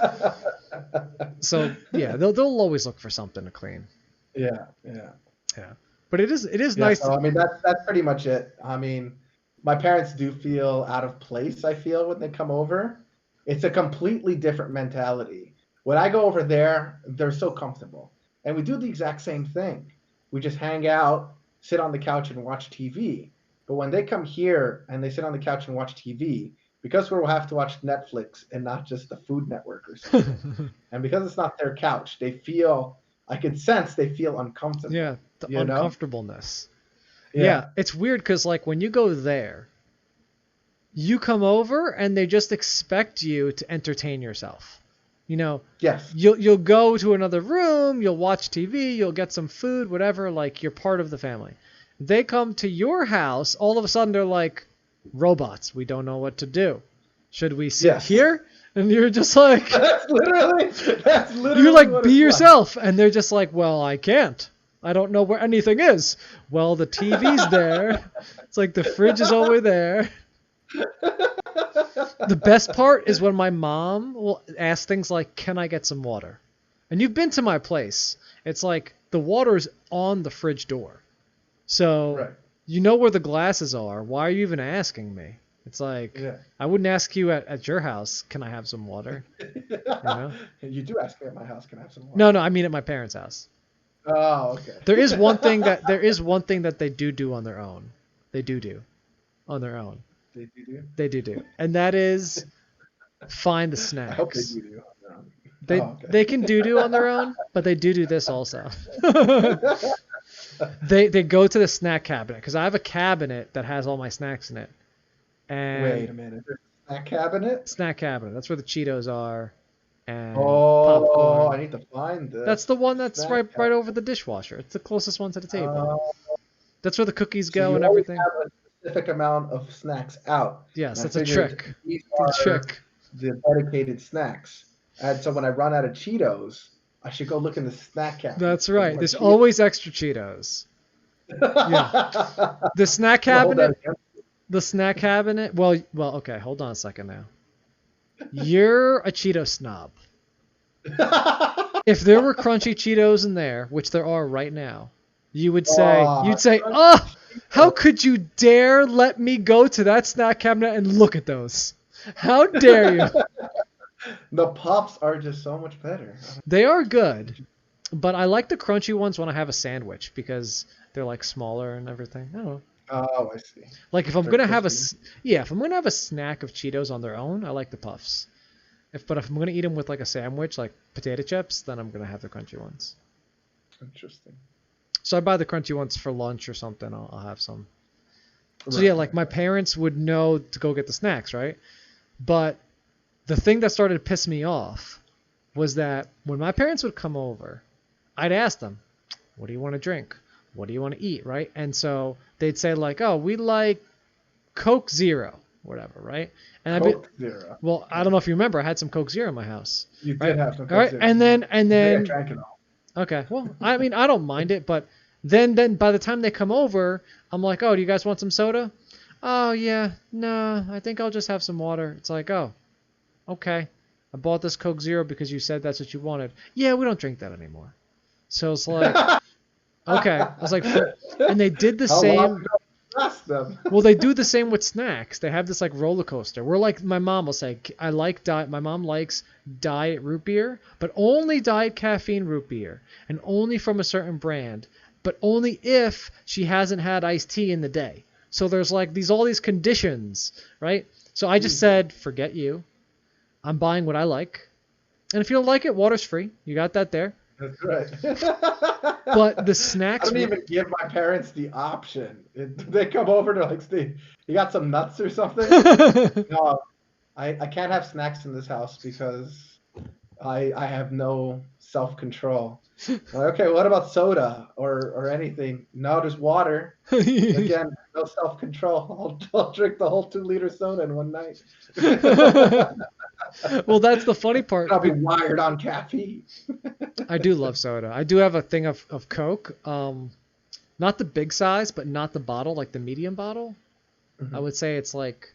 So yeah, they'll always look for something to clean. Yeah. Yeah. Yeah, but it is Yeah, nice so to. I mean that's pretty much it. I mean, my parents do feel out of place, I feel, when they come over. It's a completely different mentality. When I go over there, they're so comfortable. And we do the exact same thing. We just hang out, sit on the couch and watch TV. But when they come here and they sit on the couch and watch TV, because we'll have to watch Netflix and not just the Food Network or something, and because it's not their couch, I can sense they feel Yeah, uncomfortable, the you know? uncomfortableness. Yeah. Yeah, it's weird because like when you go there, you come over and they just expect you to entertain yourself. You know, Yes. you'll go to another room, you'll watch TV, you'll get some food, whatever, like you're part of the family. They come to your house, all of a sudden they're like robots. We don't know what to do. Should we sit Yes. here? And you're just like That's you're literally like what be it's like. yourself and they're just like, "Well, I can't. I don't know where anything is." Well, the TV's there. It's like the fridge is over there. The best part is when my mom will ask things like, "Can I get some water?" And you've been to my place. It's like the water is on the fridge door. So Right. you know where the glasses are. Why are you even asking me? It's like Yeah. I wouldn't ask you at your house, "Can I have some water?" You know? You do ask me at my house, can I have some No, water? no, I mean at my parents' house. Oh, okay. There is one thing that they do on their own. They do on their own. They do. They do. And that is find the I hope they snacks. do. They Oh, okay. they can do on their own, but they do this also. They go to the snack cabinet because I have a cabinet that has all my snacks in it. And Wait a minute. There's a snack cabinet? snack cabinet. That's where the Cheetos are and Oh, popcorn. I need to find this. That's the one that's Snack right cabinet. over the dishwasher. It's the closest one to the table. Oh, That's where the cookies so go you and always everything. have a specific amount of snacks out. Yes, And I that's a figured trick. These It's a are trick. the dedicated snacks. And so when I run out of Cheetos, I should go look in the snack cabinet. That's for right. more There's Cheetos. always extra Cheetos. The snack Well, hold cabinet. on. The snack cabinet. Well. Okay. Hold on a second now. You're a Cheeto snob. If there were crunchy Cheetos in there, which there are right now, you'd say, Crunchy "Oh, how could you dare let me go to that snack cabinet and look at those? How dare you?" The Pops are just so much better. They are good, but I like the crunchy ones when I have a sandwich because they're like smaller and everything. I don't know. Oh, I see. Like if I'm They're gonna have crispy. if I'm gonna have a snack of Cheetos on their own, I like the puffs. But if I'm gonna eat them with like a sandwich, like potato chips, then I'm gonna have the crunchy ones. Interesting. So I buy the crunchy ones for lunch or something. I'll have some. So Right, yeah, like my right. parents would know to go get the snacks, right? But the thing that started to piss me off was that when my parents would come over, I'd ask them, "What do you want to drink? What do you want to eat?" Right? And so they'd say like, "Oh, we like Coke Zero, whatever," right? And I'd be, Coke Zero. well, I don't know if you remember, I had some Coke Zero in my house. You Right? did have some Coke All right, Zero. and then I think I drank it all. okay, well, I mean, I don't mind it, but then by the time they come over, I'm like, "Oh, do you guys want some soda?" "Oh yeah, no, I think I'll just have some water." It's like, "Oh, okay. I bought this Coke Zero because you said that's what you wanted." "Yeah, we don't drink that anymore." So it's like, okay. I was like, and they did the How long same. ago did you ask them? Well, they do the same with snacks. They have this like roller coaster. Where like my mom will say, I like diet. My mom likes diet root beer, but only diet caffeine root beer, and only from a certain brand, but only if she hasn't had iced tea in the day. So there's like all these conditions, right? So I just said, forget you. I'm buying what I like, and if you don't like it, water's free. You got that there. That's right. But the I snacks. don't even give my parents the option. They come over to like, Steve, you got some nuts or something? No, I can't have snacks in this house because I have no self-control. Like, okay, what about soda or anything? No, just water. Again, no self-control. I'll drink the whole 2-liter soda in one night. Well, that's the funny part. I'll be wired on caffeine. I do love soda. I do have a thing of Coke. Not the big size, but not the bottle, like the medium bottle. Mhm. I would say it's like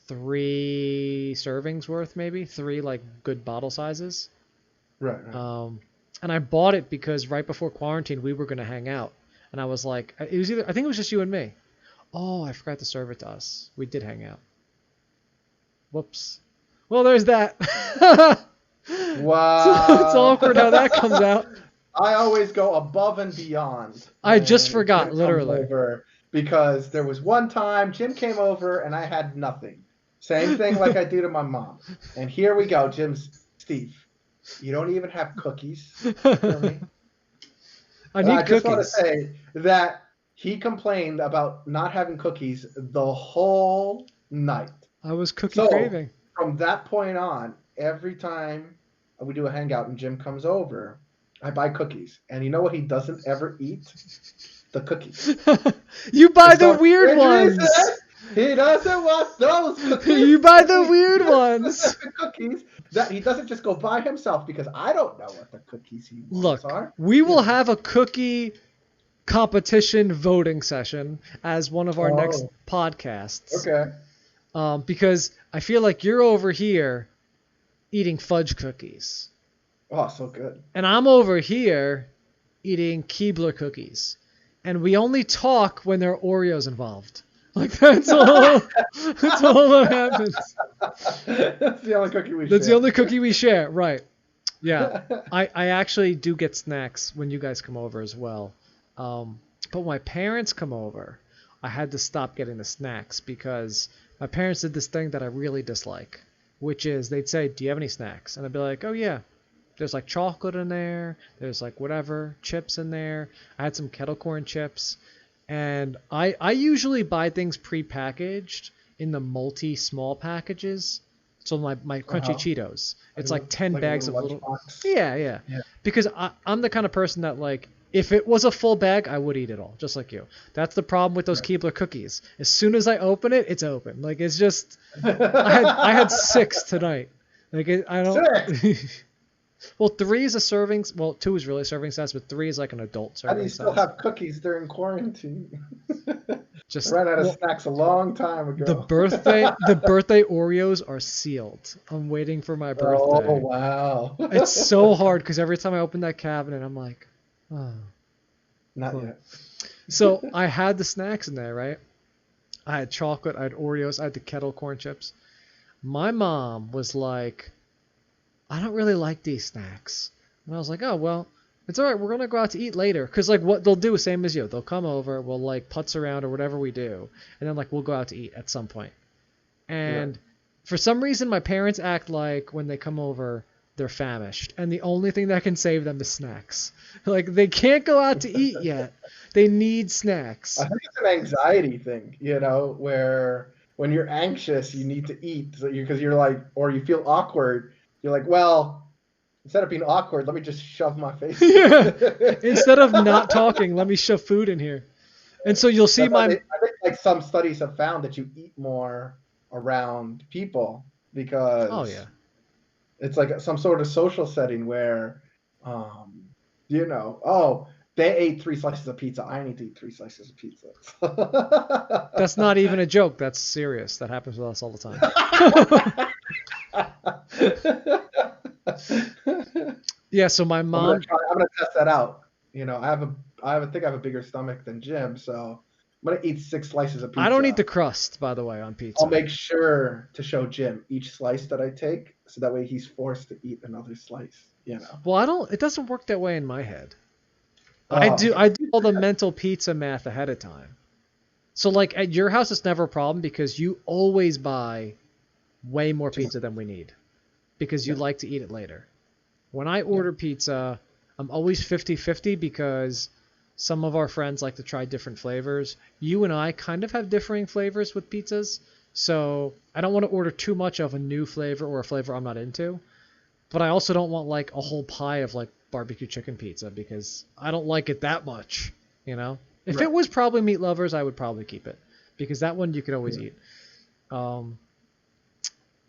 3 servings worth, maybe 3 like good bottle sizes. Right. And I bought it because right before quarantine we were gonna hang out, and I was like, I think it was just you and me. Oh, I forgot to serve it to us. We did hang out. Whoops. Well, there's that. Wow. It's awkward how that comes out. I always go above and beyond. I just when forgot, Jim comes literally. over, because there was one time Jim came over and I had nothing. Same thing like I do to my mom. And here we go, Steve. You don't even have cookies for me. I And need I just want to cookies. say that he complained about not having cookies the whole night. I was cookie So, craving. from that point on, every time we do a hangout and Jim comes over, I buy cookies. And you know what he doesn't ever eat? The cookies. You buy For the some weird strange ones. reason, he doesn't want those cookies. You buy the He weird gets ones. specific cookies that he doesn't just go buy himself because I don't know what the cookies he wants Look, are. we will have a cookie competition voting session as one of our next Oh. podcasts. Okay. Because I feel like you're over here eating fudge cookies, Oh, so good. and I'm over here eating Keebler cookies, and we only talk when there are Oreos involved. Like that's all. That's all that happens. That's the only cookie we That's the share. only cookie we share, right? Yeah, I actually do get snacks when you guys come over as well. But when my parents come over, I had to stop getting the snacks because my parents did this thing that I really dislike, which is they'd say, "Do you have any snacks?" And I'd be like, "Oh yeah." There's like chocolate in there. There's like whatever chips in there. I had some kettle corn chips, and I usually buy things pre-packaged in the multi small packages. So my crunchy Uh-huh. Cheetos, it's like 10 like a bags little of little. lunchbox. Yeah. Yeah. Because I'm the kind of person that like if it was a full bag, I would eat it all, just like you. That's the problem with those Right. Keebler cookies. As soon as I open it, it's open. Like it's just I had 6 tonight. Like I don't. 6. Well, 3 is a serving. Well, 2 is really a serving size, but 3 is like an adult How do you serving still size. have cookies during quarantine? I Just ran out of well, snacks a long time the ago. birthday Oreos are sealed. I'm waiting for my Oh birthday. wow. It's so hard because every time I open that cabinet, I'm like, oh. Not Cool. yet. So I had the snacks in there, right? I had chocolate, I had Oreos, I had the kettle corn chips. My mom was like, I don't really like these snacks. And I was like, oh, well, it's all right. We're going to go out to eat later. Because, like, what they'll do, same as you. They'll come over, we'll, like, putz around or whatever we do. And then, like, we'll go out to eat at some point. Right. And for some reason, my parents act like when they come over, they're famished. And the only thing that can save them is snacks. Like, they can't go out to eat yet. They need snacks. I think it's an anxiety thing, where when you're anxious, you need to eat because you're like, or you feel awkward. You're like, well, instead of being awkward, let me just shove my face. Yeah. That's Instead of not talking, let me shove food in here. And so you'll see why my. I think like some studies have found that you eat more around people Oh, because yeah. it's like some sort of social setting where, oh, they ate 3 slices of pizza. I need to eat 3 slices of pizza. That's not even a joke. That's serious. That happens with us all the time. Yeah, so my mom. I'm gonna test that out. I think I have a bigger stomach than Jim, so I'm gonna eat 6 slices of pizza. I don't eat the crust, by the way, on pizza. I'll make sure to show Jim each slice that I take, so that way he's forced to eat another slice. Well, I don't. It doesn't work that way in my head. I Oh, do. I do all the mental pizza math ahead of time. So, like at your house, it's never a problem because you always buy way more pizza than we need because you Yeah. like to eat it later. When I order pizza, I'm always 50-50 because some of our friends like to try different flavors. You and I kind of have differing flavors with pizzas, so I don't want to order too much of a new flavor or a flavor I'm not into. But I also don't want like a whole pie of like barbecue chicken pizza because I don't like it that much, you know? If it Right. was probably meat lovers, I would probably keep it because that one you could always Yeah. eat. Um,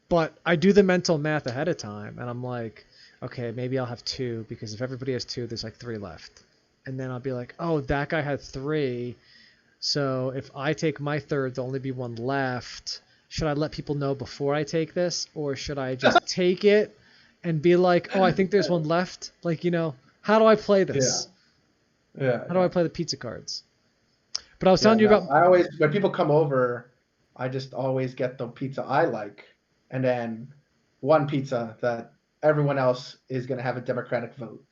but I do the mental math ahead of time, and I'm like, okay, maybe I'll have 2 because if everybody has 2, there's like 3 left. And then I'll be like, oh, that guy had 3, so if I take my third, there'll only be 1 left. Should I let people know before I take this, or should I just take it and be like, oh, I think there's 1 left? Like, how do I play this? Yeah. How do I play the pizza cards? But I was Yeah, telling you no, about. I always when people come over, I just always get the pizza I like, and then one pizza that everyone else is gonna have a democratic vote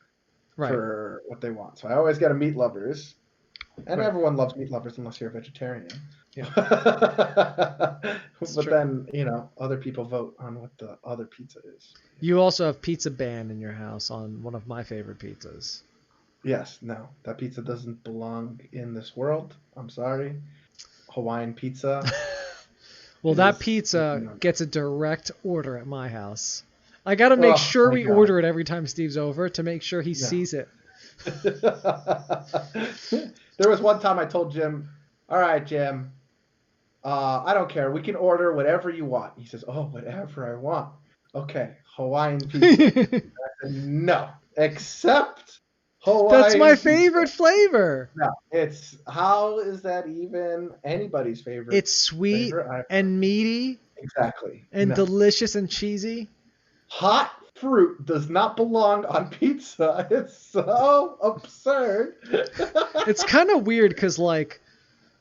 Right, for what they want. So I always get a meat lovers, and right. everyone loves meat lovers unless you're a vegetarian. Yeah, it's But true. then, other people vote on what the other pizza is. You also have Pizza Ban in your house on one of my favorite pizzas. Yes, no, that pizza doesn't belong in this world. I'm sorry. Hawaiian pizza Well, that is, pizza gets a direct order at my house. I got to make oh sure my we God. order it every time Steve's over to make sure he Yeah. sees it. There was one time I told Jim, all right, Jim, I don't care. We can order whatever you want. He says, oh, whatever I want. Okay, Hawaiian pizza. I said, no, except Hawaiian That's my pizza. favorite flavor. No, how is that even anybody's favorite? It's sweet flavor? and meaty Exactly. and No. delicious and cheesy. Hot fruit does not belong on pizza. It's so absurd. It's kind of weird because, like,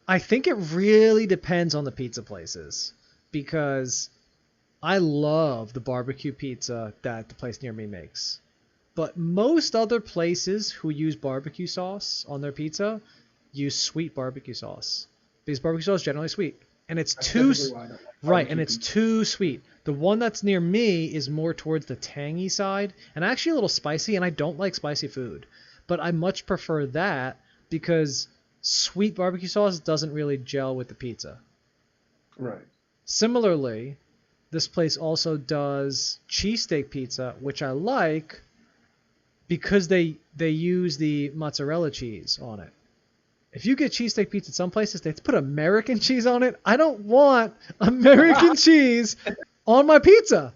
I think it really depends on the pizza places because I love the barbecue pizza that the place near me makes. But most other places who use barbecue sauce on their pizza use sweet barbecue sauce. because barbecue sauce is generally sweet, and it's That's too typically why I don't like right, and barbecue it's pizza. too sweet. The one that's near me is more towards the tangy side, and actually a little spicy, and I don't like spicy food, but I much prefer that because sweet barbecue sauce doesn't really gel with the pizza. Right. Similarly, this place also does cheesesteak pizza, which I like because they use the mozzarella cheese on it. If you get cheesesteak pizza at some places, they put American cheese on it. I don't want American cheese on my pizza.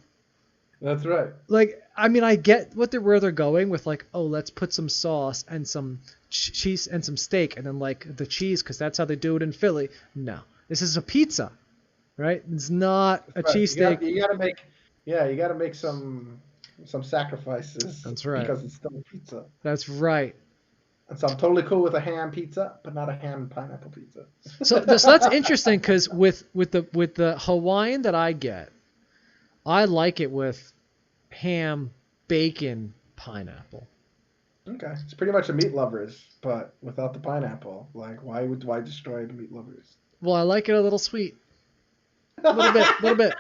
That's right. Like, I mean, I get where they're going with like, oh, let's put some sauce and some cheese and some steak and then like the cheese because that's how they do it in Philly. No, this is a pizza, right? It's not a Right. cheesesteak. You gotta make, yeah, you gotta make some sacrifices That's right. because it's still a pizza. That's right. And so I'm totally cool with a ham pizza, but not a ham and pineapple pizza. So that's interesting because with the Hawaiian that I get, I like it with ham, bacon, pineapple. Okay, it's pretty much a meat lovers, but without the pineapple. Like, why destroy the meat lovers? Well, I like it a little sweet, a little bit.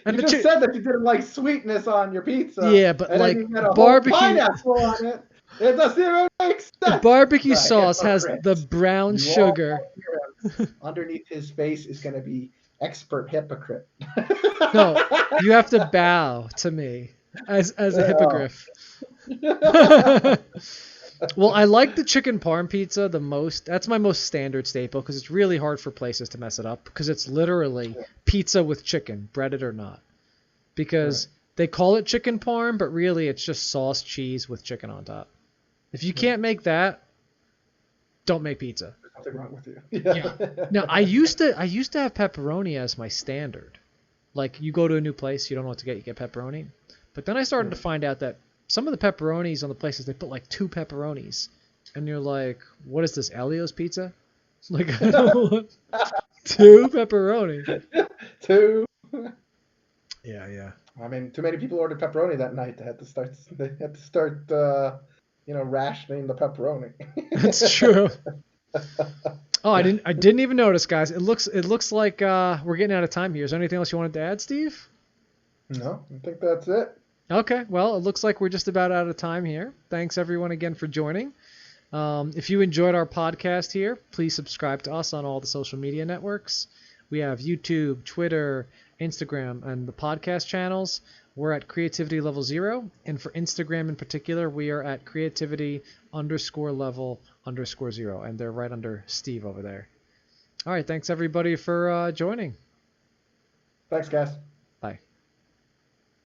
And You just said that you didn't like sweetness on your pizza. Yeah, but and like then you get a barbecue whole pineapple on it. It doesn't even make sense. barbecue Right, sauce has hypocrite. the brown You sugar. all hear him. Underneath his face is going to be expert hypocrite. No, you have to bow to me as a hippogriff. Well, I like the chicken parm pizza the most. That's my most standard staple because it's really hard for places to mess it up because it's literally pizza with chicken, breaded or not. Because they call it chicken parm, but really it's just sauce, cheese with chicken on top. If you can't make that, don't make pizza. There's nothing wrong with you. Yeah. Now, I used to have pepperoni as my standard. Like you go to a new place, you don't know what to get, you get pepperoni. But then I started to find out that some of the pepperonis on the places, they put like 2 pepperonis. And you're like, what is this, Elio's pizza? Like, I don't want 2 pepperoni. 2. Yeah. I mean, too many people ordered pepperoni that night. They had to start rationing the pepperoni. That's true. Oh, I didn't even notice, guys. It looks like we're getting out of time here. Is there anything else you wanted to add, Steve? No, I think that's it. Okay, well, it looks like we're just about out of time here. Thanks everyone again for joining. If you enjoyed our podcast here, please subscribe to us on all the social media networks. We have YouTube, Twitter, Instagram, and the podcast channels. We're at Creativity Level 0, and for Instagram in particular, we are at Creativity_level_0, and they're right under Steve over there. All right, thanks everybody for joining. Thanks, guys.